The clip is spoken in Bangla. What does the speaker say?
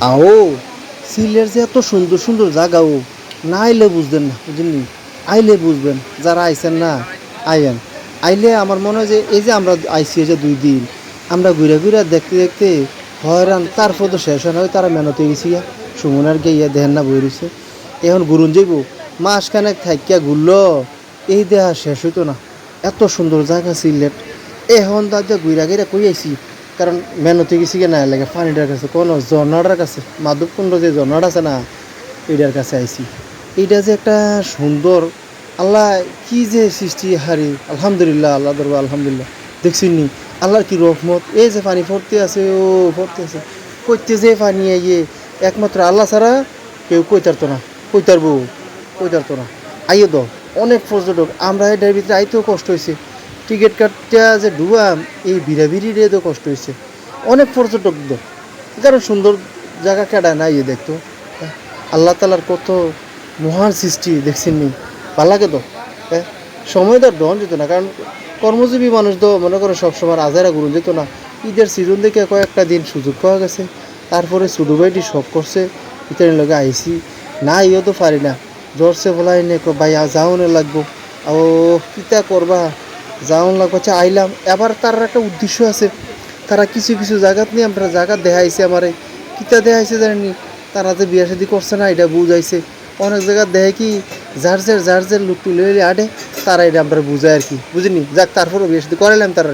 আও সিলেট যে এত সুন্দর সুন্দর জায়গাও না আইলে বুঝবেন না, বুঝলেন? আইলে বুঝবেন, যারা আইছেন না আইয়েন। আইলে আমার মনে হয় যে এই যে আমরা আইসি এই যে 2 দিন আমরা ঘুরে ঘুরে দেখতে দেখতে হয়রান, তারপর তো শেষ হয় না, ওই তারা মেহনতে গেছি সুমনার গিয়ে দেখেন না বই রয়েছে। এখন ঘুরুন যাইব, মাসখানেক থাকিয়া ঘুরলো এই দেহা শেষ হইতো না। এত সুন্দর জায়গা সিলেট। এখন তাদের ঘুরা ঘিরা কই আইছি, কারণ মেহনতে গেছি না লাগে পানিটার কাছে, কোনো ঝর্ণাটার কাছে, মাধবকুণ্ড যে ঝর্ণাটা আছে না, এইটার কাছে আইছি। এইটা যে একটা সুন্দর, আল্লাহ কি যে সৃষ্টি হারি, আলহামদুলিল্লাহ, আল্লাহ দরবার আলহামদুলিল্লাহ। দেখছিনি আল্লাহর কি রহমত, এই যে পানি ভর্তি আছে, ও ভর্তি আছে, কইতে যে পানি আইয়ে একমাত্র আল্লাহ ছাড়া কেউ কইতারতো না, কইতারবো, কইতারতো না। আইও তো অনেক পর্যটক, আমরা এটার ভিতরে আইতেও কষ্ট হয়েছে, টিকিট কাটটা যে ডুবাম এই ভিড়াভিড়িরে তো কষ্ট হয়েছে। অনেক পর্যটক তো, কারণ সুন্দর জায়গা কেডা না ইয়ে দেখতো। আল্লাহ তালার কত মহান সৃষ্টি দেখছেন নি, ভাল লাগে তো। হ্যাঁ, সময় তো ডন যেত না, কারণ কর্মজীবী মানুষ তো মনে করো সবসময় আজারা ঘুরুন যেত না। ঈদের সিজন দেখে কয়েকটা দিন সুযোগ পাওয়া গেছে, তারপরে ছোটো ভাইটি শখ করছে, ইতার লগে আইসি না, ইও তো পারি না, জ্বরছে বলাই নে ভাই যাওনে লাগবো, ও কিতা করবা, যাওন লাগবো, আচ্ছা আইলাম। এবার তার একটা উদ্দেশ্য আছে, তারা কিছু কিছু জায়গাত নিয়ে আমরা জায়গা দেখাইছে, আমারে কিতা দেখাইছে জানি, তারা যে বিয়া শাদি করছে না এটা বুঝাইছে। অনেক জায়গা দেখে কি যার যার লোক তুলে আডে, তারা এটা আমরা বুঝায় আর কি, বুঝিনি যাক, তারপরও বিয়া শাদি করাইলাম তারা।